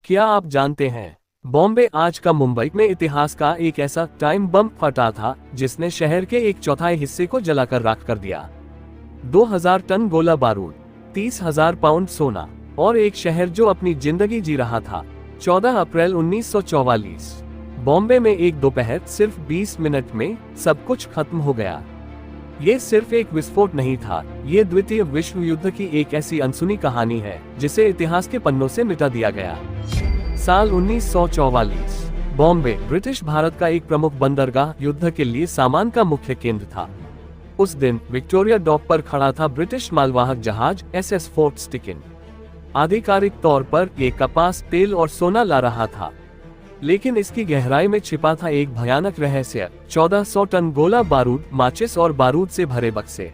क्या आप जानते हैं, बॉम्बे आज का मुंबई में इतिहास का एक ऐसा टाइम बम फटा था जिसने शहर के एक चौथाई हिस्से को जलाकर राख कर दिया। 2000 टन गोला बारूद, 30,000 पाउंड सोना और एक शहर जो अपनी जिंदगी जी रहा था। 14 अप्रैल 1944 बॉम्बे में एक दोपहर सिर्फ 20 मिनट में सब कुछ खत्म हो गया। ये सिर्फ एक विस्फोट नहीं था, ये द्वितीय विश्व युद्ध की एक ऐसी अनसुनी कहानी है जिसे इतिहास के पन्नों से मिटा दिया गया। साल 1944 बॉम्बे ब्रिटिश भारत का एक प्रमुख बंदरगाह युद्ध के लिए सामान का मुख्य केंद्र था। उस दिन विक्टोरिया डॉक पर खड़ा था ब्रिटिश मालवाहक जहाज SS फोर्ट स्टिकन। आधिकारिक तौर पर ये कपास, तेल और सोना ला रहा था, लेकिन इसकी गहराई में छिपा था एक भयानक रहस्य। 1400 टन गोला बारूद, माचिस और बारूद से भरे बक्से।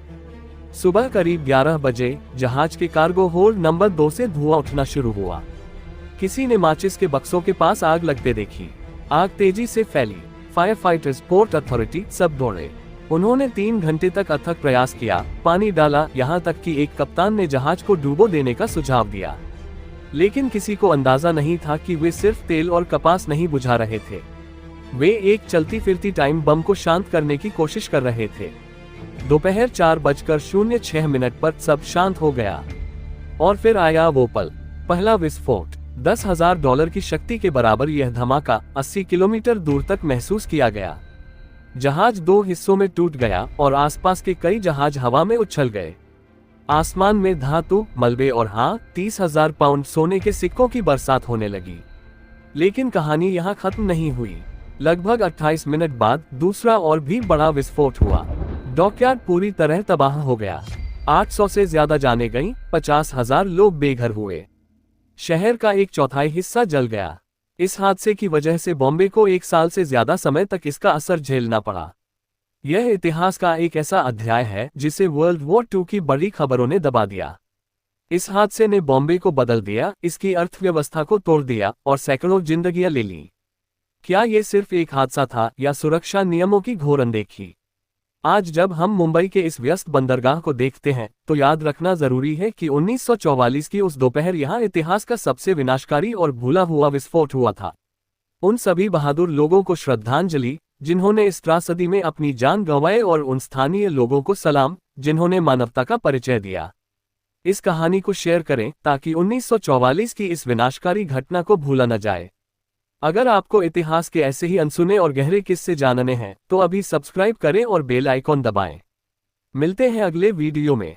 सुबह करीब 11 बजे जहाज के कार्गो होल्ड नंबर 2 से धुआं उठना शुरू हुआ। किसी ने माचिस के बक्सों के पास आग लगते देखी। आग तेजी से फैली। फायर फाइटर्स, पोर्ट अथॉरिटी सब दौड़े। उन्होंने 3 घंटे तक अथक प्रयास किया, पानी डाला, यहाँ तक कि एक कप्तान ने जहाज को डूबो देने का सुझाव दिया। लेकिन किसी को अंदाजा नहीं था कि वे सिर्फ तेल और कपास नहीं बुझा रहे थे, वे एक चलती फिरती टाइम बम को शांत करने की कोशिश कर रहे थे। दोपहर 4:06 पर सब शांत हो गया और फिर आया वो पल, पहला विस्फोट। $10,000 की शक्ति के बराबर यह धमाका 80 किलोमीटर दूर तक महसूस किया गया। जहाज 2 हिस्सों में टूट गया और आसपास के कई जहाज हवा में उछल गए। आसमान में धातु, मलबे और 30,000 पाउंड सोने के सिक्कों की बरसात होने लगी। लेकिन कहानी यहाँ खत्म नहीं हुई। लगभग 28 मिनट बाद दूसरा और भी बड़ा विस्फोट हुआ। डॉकयार्ड पूरी तरह तबाह हो गया। 800 से ज्यादा जानें गईं, 50,000 लोग बेघर हुए। शहर का एक चौथाई हिस्सा जल गया। इस हादसे की वजह से बॉम्बे को 1 साल से ज्यादा समय तक इसका असर झेलना पड़ा। यह इतिहास का एक ऐसा अध्याय है जिसे वर्ल्ड वॉर 2 की बड़ी खबरों ने दबा दिया। इस हादसे ने बॉम्बे को बदल दिया, इसकी अर्थव्यवस्था को तोड़ दिया और सैकड़ों जिंदगियां ले लीं। क्या ये सिर्फ एक हादसा था या सुरक्षा नियमों की घोर अनदेखी? आज जब हम मुंबई के इस व्यस्त बंदरगाह को देखते हैं तो याद रखना जरूरी है कि 1944 की उस दोपहर यहाँ इतिहास का सबसे विनाशकारी और भूला हुआ विस्फोट हुआ था। उन सभी बहादुर लोगों को श्रद्धांजलि जिन्होंने इस त्रासदी में अपनी जान गंवाए, और उन स्थानीय लोगों को सलाम जिन्होंने मानवता का परिचय दिया। इस कहानी को शेयर करें ताकि 1944 की इस विनाशकारी घटना को भूला न जाए। अगर आपको इतिहास के ऐसे ही अनसुने और गहरे किस्से जानने हैं तो अभी सब्सक्राइब करें और बेल आइकॉन दबाएं। मिलते हैं अगले वीडियो में।